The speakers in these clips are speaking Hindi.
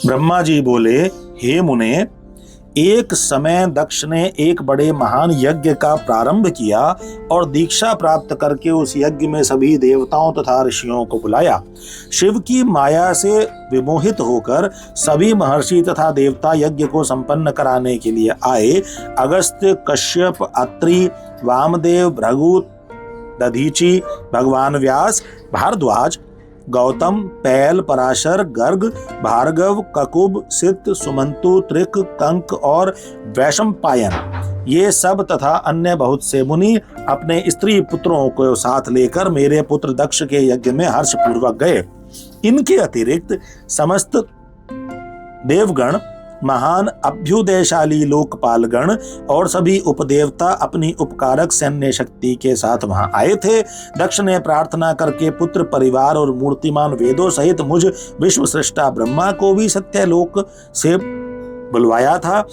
ब्रह्मा जी बोले, हे मुने, एक समय दक्ष ने एक बड़े महान यज्ञ का प्रारंभ किया और दीक्षा प्राप्त करके उस यज्ञ में सभी देवताओं तथा ऋषियों को बुलाया। शिव की माया से विमोहित होकर सभी महर्षि तथा देवता यज्ञ को संपन्न कराने के लिए आए। अगस्त्य, कश्यप, अत्रि, वामदेव, भृगु, दधीचि, भगवान व्यास, भारद्वाज, गौतम, पैल, पराशर, गर्ग, भार्गव, ककुब, सित, सुमंतु, त्रिक, कंक और वैशंपायन, ये सब तथा अन्य बहुत से मुनि अपने स्त्री पुत्रों को साथ लेकर मेरे पुत्र दक्ष के यज्ञ में हर्ष पूर्वक गए। इनके अतिरिक्त समस्त देवगण, महान अभ्युदयशाली लोकपालगण और सभी उपदेवता अपनी उपकारक सैन्य शक्ति के साथ वहां आए थे। दक्ष ने प्रार्थना करके पुत्र, परिवार और मूर्तिमान वेदों सहित मुझ विश्व सृष्टा ब्रह्मा को भी सत्यलोक से बुलवाया था।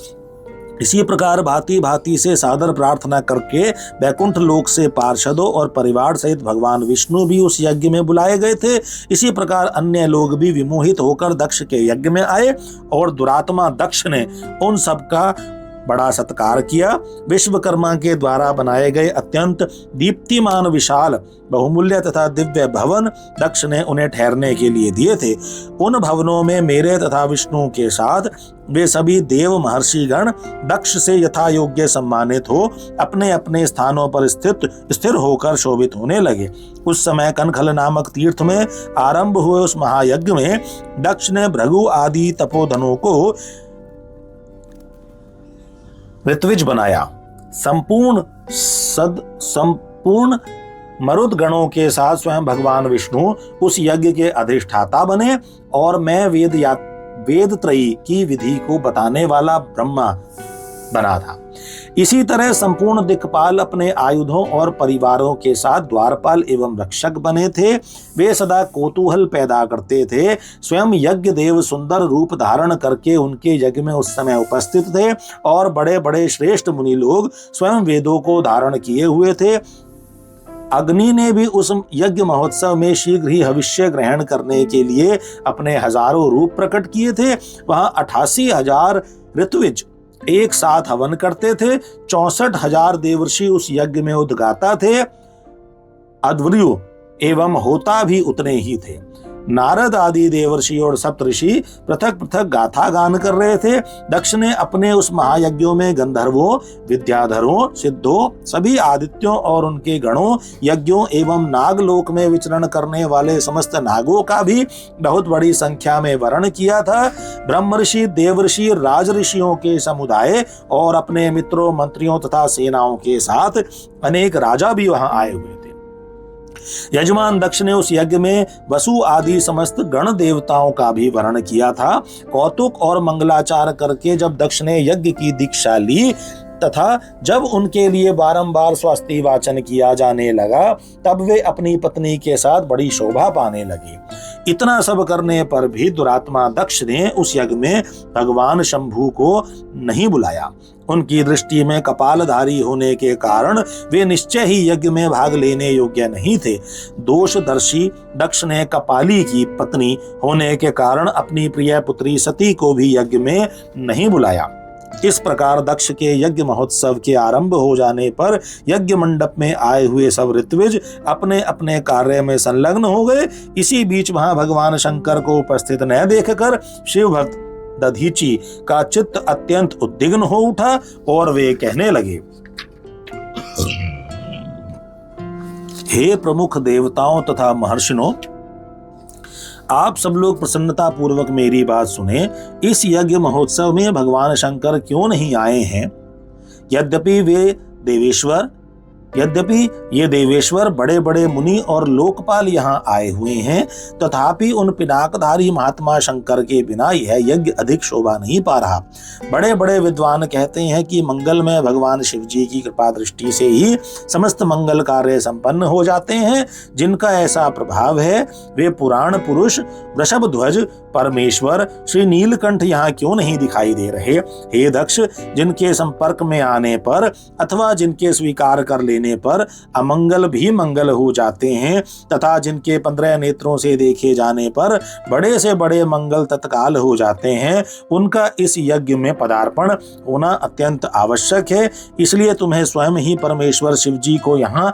इसी प्रकार भांति भांति से सादर प्रार्थना करके वैकुंठ लोक से पार्षदों और परिवार सहित भगवान विष्णु भी उस यज्ञ में बुलाए गए थे। इसी प्रकार अन्य लोग भी विमोहित होकर दक्ष के यज्ञ में आए और दुरात्मा दक्ष ने उन सबका बड़ा सत्कार किया। विश्वकर्मा के द्वारा बनाए गए अत्यंत दीप्तिमान, विशाल, बहुमूल्य तथा दिव्य भवन दक्ष ने उन्हें ठहरने के लिए दिए थे। उन भवनों में मेरे तथा विष्णु के साथ वे सभी देव महर्षिगण दक्ष से यथा योग्य सम्मानित हो अपने अपने स्थानों पर स्थिर होकर शोभित होने लगे। उस समय कनखल नामक तीर्थ में आरंभ हुए उस महायज्ञ में दक्ष ने भृगु आदि तपोधनों को ऋत्विज बनाया। संपूर्ण मरुद गणों के साथ स्वयं भगवान विष्णु उस यज्ञ के अधिष्ठाता बने और मैं वेद त्रयी की विधि को बताने वाला ब्रह्मा बना था। इसी तरह संपूर्ण दिक्पाल अपने आयुधों और परिवारों के साथ द्वारपाल एवं रक्षक बने थे। वे सदा कौतूहल पैदा करते थे। स्वयं यज्ञ देव सुंदर रूप धारण करके उनके यज्ञ में उस समय उपस्थित थे और बड़े बड़े श्रेष्ठ मुनि लोग स्वयं वेदों को धारण किए हुए थे। अग्नि ने भी उस यज्ञ महोत्सव में शीघ्र ही हविष्य ग्रहण करने के लिए अपने हजारों रूप प्रकट किए थे। वहां 88,000 ऋत्विज एक साथ हवन करते थे। 64,000 देवर्षि उस यज्ञ में उद्गाता थे। अध्वर्यु एवं होता भी उतने ही थे। नारद आदि देवर्षि और सप्तऋषि पृथक पृथक गाथा गान कर रहे थे। दक्ष ने अपने उस महायज्ञों में गंधर्वों, विद्याधरों, सिद्धों, सभी आदित्यों और उनके गणों, यज्ञों एवं नागलोक में विचरण करने वाले समस्त नागों का भी बहुत बड़ी संख्या में वर्ण किया था। ब्रह्मर्षि, देवर्षि, राजऋषियों के समुदाय और अपने मित्रों, मंत्रियों तथा सेनाओं के साथ अनेक राजा भी वहां आए हुए थे। यजमान दक्ष ने उस यज्ञ में वसु आदि समस्त गण देवताओं का भी वर्ण किया था। कौतुक और मंगलाचार करके जब दक्ष ने यज्ञ की दीक्षा ली तथा जब उनके लिए बारंबार स्वस्ति वाचन किया जाने लगा, तब वे अपनी पत्नी के साथ बड़ी शोभा पाने लगे। इतना सब करने पर भी दुरात्मा दक्ष ने उस यज्ञ में भगवान शंभु को नहीं बुलाया। उनकी दृष्टि में कपालधारी होने के कारण वे निश्चय ही यज्ञ में भाग लेने योग्य नहीं थे। दोषदर्शी दक्ष ने कपाली की पत्नी होने के कारण अपनी प्रिय पुत्री सती को भी यज्ञ में नहीं बुलाया। इस प्रकार दक्ष के यज्ञ महोत्सव के आरंभ हो जाने पर यज्ञ मंडप में आए हुए सब ऋत्विज अपने अपने कार्य में संलग्न हो गए। इसी बीच वहां भगवान शंकर को उपस्थित न देखकर शिव भक्त दधीचि का चित्त अत्यंत उद्विग्न हो उठा और वे कहने लगे, हे प्रमुख देवताओं तथा महर्षियों, आप सब लोग प्रसन्नता पूर्वक मेरी बात सुने। इस यज्ञ महोत्सव में भगवान शंकर क्यों नहीं आए हैं? यद्यपि ये देवेश्वर बड़े बड़े मुनि और लोकपाल यहाँ आए हुए हैं, तथापि उन पिनाकधारी महात्मा शंकर के बिना यह यज्ञ अधिक शोभा नहीं पा रहा। बड़े बड़े विद्वान कहते हैं कि मंगलमय भगवान शिव जी की कृपा दृष्टि से ही समस्त मंगल कार्य संपन्न हो जाते हैं। जिनका ऐसा प्रभाव है वे पुराण पुरुष वृषभध्वज परमेश्वर श्री नीलकंठ यहाँ क्यों नहीं दिखाई दे रहे? हे दक्ष, जिनके संपर्क में आने पर अथवा जिनके स्वीकार कर लेने पर अमंगल भी मंगल हो जाते हैं तथा जिनके 15 नेत्रों से देखे जाने पर बड़े से बड़े मंगल तत्काल हो जाते हैं, उनका इस यज्ञ में पदार्पण होना अत्यंत आवश्यक है। इसलिए तुम्हें स्वयं ही परमेश्वर शिव जी को यहाँ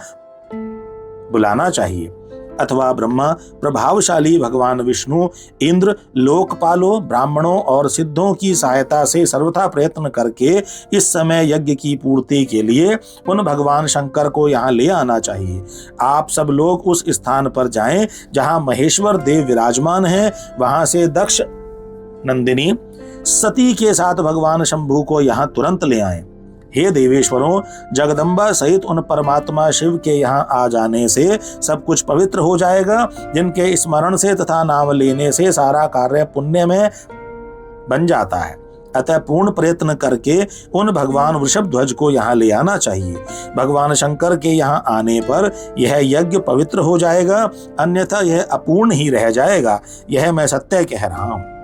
बुलाना चाहिए। अथवा ब्रह्मा, प्रभावशाली भगवान विष्णु, इंद्र, लोकपालों, ब्राह्मणों और सिद्धों की सहायता से सर्वथा प्रयत्न करके इस समय यज्ञ की पूर्ति के लिए उन भगवान शंकर को यहाँ ले आना चाहिए। आप सब लोग उस स्थान पर जाएं जहाँ महेश्वर देव विराजमान हैं। वहां से दक्ष नंदिनी सती के साथ भगवान शंभु को यहाँ तुरंत ले आएं। हे देवेश्वरों, जगदम्बा सहित उन परमात्मा शिव के यहाँ आ जाने से सब कुछ पवित्र हो जाएगा, जिनके स्मरण से तथा नाम लेने से सारा कार्य पुण्य में बन जाता है। अतः पूर्ण प्रयत्न करके उन भगवान वृषभ ध्वज को यहाँ ले आना चाहिए। भगवान शंकर के यहाँ आने पर यह यज्ञ पवित्र हो जाएगा, अन्यथा यह अपूर्ण ही रह जाएगा। यह मैं सत्य कह रहा हूँ।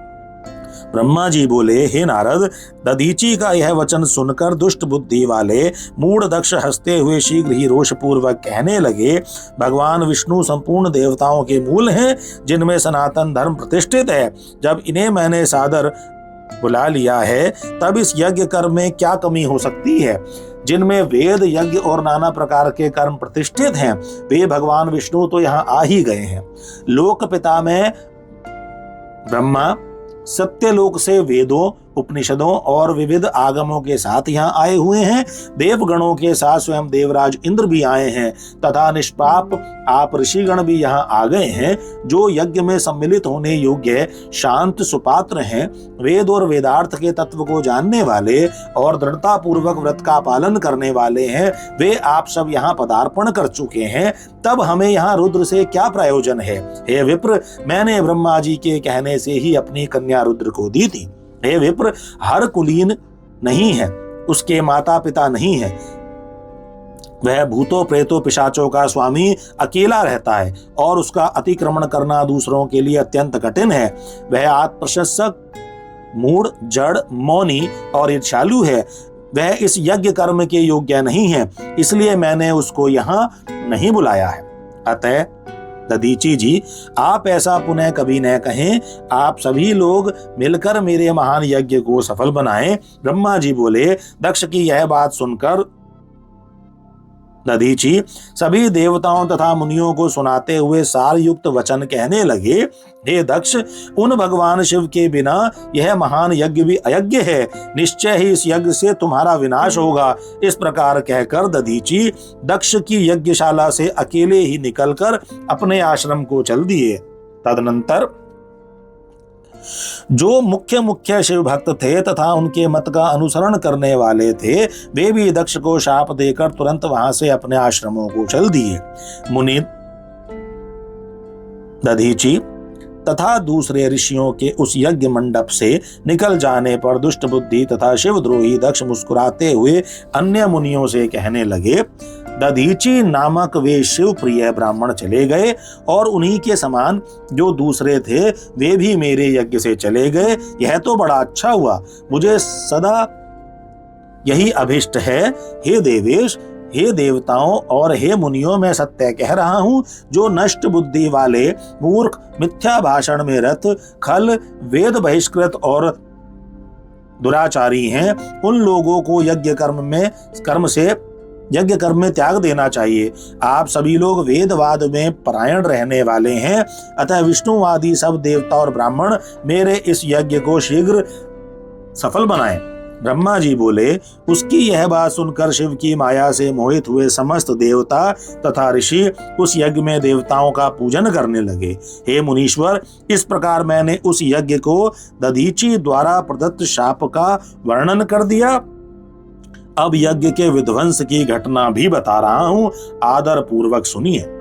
ब्रह्मा जी बोले, हे नारद, दधीची का यह वचन सुनकर दुष्ट बुद्धि वाले मूढ़ दक्ष हंसते हुए शीघ्र ही रोषपूर्वक कहने लगे, भगवान विष्णु संपूर्ण देवताओं के मूल हैं, जिनमें सनातन धर्म प्रतिष्ठित है। जब इन्हें मैंने सादर बुला लिया है, तब इस यज्ञ कर्म में क्या कमी हो सकती है? जिनमें वेद, यज्ञ और नाना प्रकार के कर्म प्रतिष्ठित हैं, वे भगवान विष्णु तो यहाँ आ ही गए हैं। लोक पिता में ब्रह्मा सत्यलोक से वेदों, उपनिषदों और विविध आगमों के साथ यहाँ आए हुए हैं। देवगणों के साथ स्वयं देवराज इंद्र भी आए हैं तथा निष्पाप आप ऋषिगण भी यहाँ आ गए हैं, जो यज्ञ में सम्मिलित होने योग्य शांत सुपात्र हैं। वेद और वेदार्थ के तत्व को जानने वाले और दृढ़ता पूर्वक व्रत का पालन करने वाले हैं। वे आप सब यहाँ पदार्पण कर चुके हैं, तब हमें यहाँ रुद्र से क्या प्रयोजन है? हे विप्र, मैंने ब्रह्मा जी के कहने से ही अपनी कन्या रुद्र को दी थी। हे विप्र, हर कुलीन नहीं है, उसके माता पिता नहीं है। वह भूतों, प्रेतों, पिशाचों का स्वामी अकेला रहता है और उसका अतिक्रमण करना दूसरों के लिए अत्यंत कठिन है। वह आत्मप्रशंसक, मूढ़, जड़, मौनी और ईर्ष्यालु है। वह इस यज्ञ कर्म के योग्य नहीं है, इसलिए मैंने उसको यहाँ नहीं बुलाया है। अतः दधीची जी, आप ऐसा पुनः कभी न कहें। आप सभी लोग मिलकर मेरे महान यज्ञ को सफल बनाएं। ब्रह्मा जी बोले। दक्ष की यह बात सुनकर दधीची सभी देवताओं तथा मुनियों को सुनाते हुए सार युक्त वचन कहने लगे, हे दक्ष, उन भगवान शिव के बिना यह महान यज्ञ भी अयज्ञ है। निश्चय ही इस यज्ञ से तुम्हारा विनाश होगा। इस प्रकार कहकर दधीची दक्ष की यज्ञशाला से अकेले ही निकलकर अपने आश्रम को चल दिए। तदनंतर जो मुख्य शिव भक्त थे तथा उनके मत का अनुसरण करने वाले थे, वे भी दक्ष को शाप देकर तुरंत वहां से अपने आश्रमों को चल दिए। मुनि दधीची तथा दूसरे ऋषियों के उस यज्ञ मंडप से निकल जाने पर दुष्ट बुद्धि तथा शिवद्रोही दक्ष मुस्कुराते हुए अन्य मुनियों से कहने लगे, दधीची नामक वे शिव प्रिय ब्राह्मण चले गए और उन्हीं के समान जो दूसरे थे वे भी मेरे यज्ञ से चले गए। यह तो बड़ा अच्छा हुआ। मुझे सदा यही अभिष्ट है। हे देवेश, हे देवताओं और हे मुनियों, मैं सत्य कह रहा हूँ। जो नष्ट बुद्धि वाले मूर्ख, मिथ्या भाषण में रत, खल, वेद बहिष्कृत और दुराचारी हैं, उन लोगों को यज्ञ कर्म में त्याग देना चाहिए। आप सभी लोग वेदवाद में परायण रहने वाले हैं, अतः विष्णुवादी सब देवता और ब्राह्मण मेरे इस यज्ञ को शीघ्र सफल बनाएं। ब्रह्मा जी बोले। उसकी यह बात सुनकर शिव की माया से मोहित हुए समस्त देवता तथा ऋषि उस यज्ञ में देवताओं का पूजन करने लगे। हे मुनीश्वर, इस प्रकार मैंने उस यज्ञ को दधीची द्वारा प्रदत्त शाप का वर्णन कर दिया। अब यज्ञ के विध्वंस की घटना भी बता रहा हूं, आदर पूर्वक सुनिए।